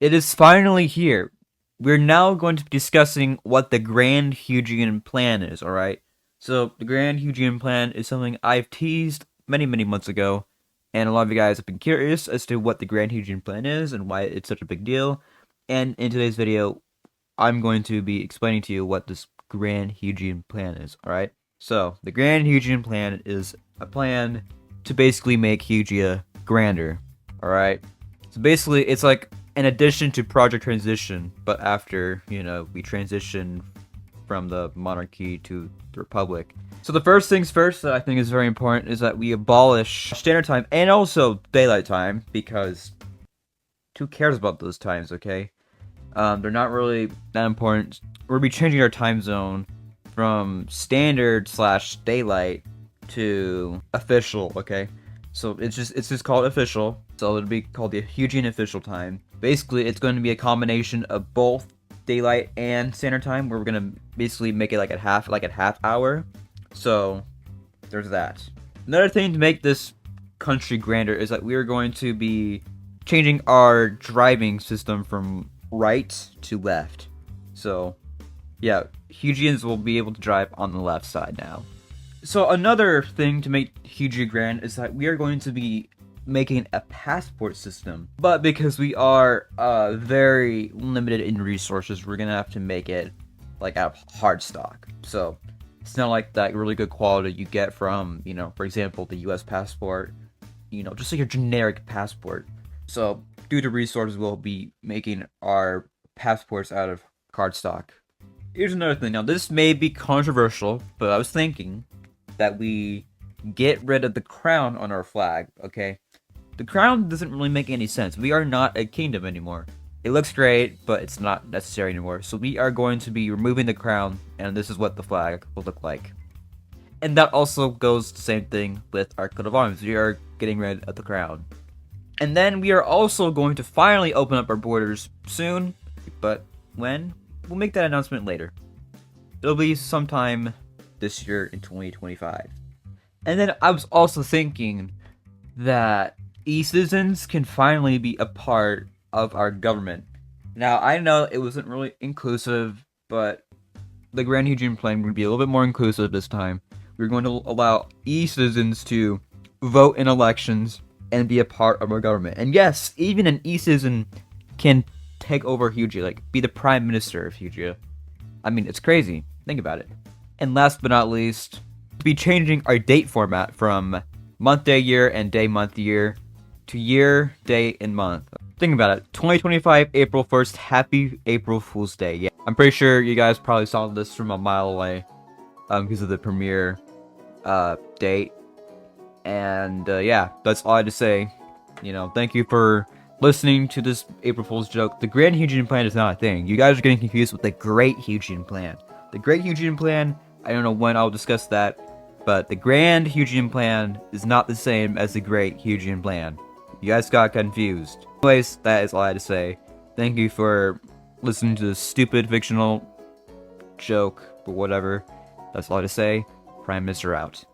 It is finally here. We're now going to be discussing what the Grand Hugian Plan is, alright? So, the Grand Hugian Plan is something I've teased many months ago, and a lot of you guys have been curious as to what the Grand Hugian Plan is and why it's such a big deal. And in today's video, I'm going to be explaining to you what this Grand Hugian Plan is, alright? So, the Grand Hugian Plan is a plan to basically make Hugia grander, alright? So basically, it's like an addition to Project Transition, but after, we transition from the monarchy to the republic. So the first things first that I think is very important is that we abolish standard time and also daylight time, because who cares about those times, okay? They're not really that important. We'll be changing our time zone from standard / daylight to official, okay? So it's just called official. So it'll be called the Hugian official time. Basically, it's going to be a combination of both daylight and standard time, where we're gonna basically make it like at half hour. So there's that. Another thing to make this country grander is that we are going to be changing our driving system from right to left. So yeah, Hugians will be able to drive on the left side now. So another thing to make Hugia grand is that we are going to be making a passport system. But because we are very limited in resources, we're gonna have to make it like out of hard stock. So it's not like that really good quality you get from, for example, the US passport, just like your generic passport. So due to resources, we'll be making our passports out of cardstock. Here's another thing. Now, this may be controversial, but I was thinking that we get rid of the crown on our flag, okay? The crown doesn't really make any sense. We are not a kingdom anymore. It looks great, but it's not necessary anymore. So we are going to be removing the crown, and this is what the flag will look like. And that also goes the same thing with our coat of arms. We are getting rid of the crown. And then we are also going to finally open up our borders soon, but when? We'll make that announcement later. It'll be sometime this year in 2025. And then I was also thinking that e-citizens can finally be a part of our government. Now, I know it wasn't really inclusive, but the Grand Hugian Plan would be a little bit more inclusive this time. We're going to allow e-citizens to vote in elections and be a part of our government. And yes, even an e-citizen can take over Hugia, like be the prime minister of Hugia. I mean, it's crazy. Think about it. And last but not least, to be changing our date format from month, day, year, and day, month, year to year, day, and month. Think about it. 2025, April 1st. Happy April Fool's Day. Yeah, I'm pretty sure you guys probably saw this from a mile away because of the premiere date. And yeah, that's all I had to say. Thank you for listening to this April Fool's joke. The Grand Hugian Plan is not a thing. You guys are getting confused with the Great Hugian Plan. The Great Hugian Plan, I don't know when I'll discuss that, but the Grand Hugian Plan is not the same as the Great Hugian Plan. You guys got confused. Anyways, that is all I had to say. Thank you for listening to this stupid fictional joke, or whatever. That's all I had to say. Prime Minister out.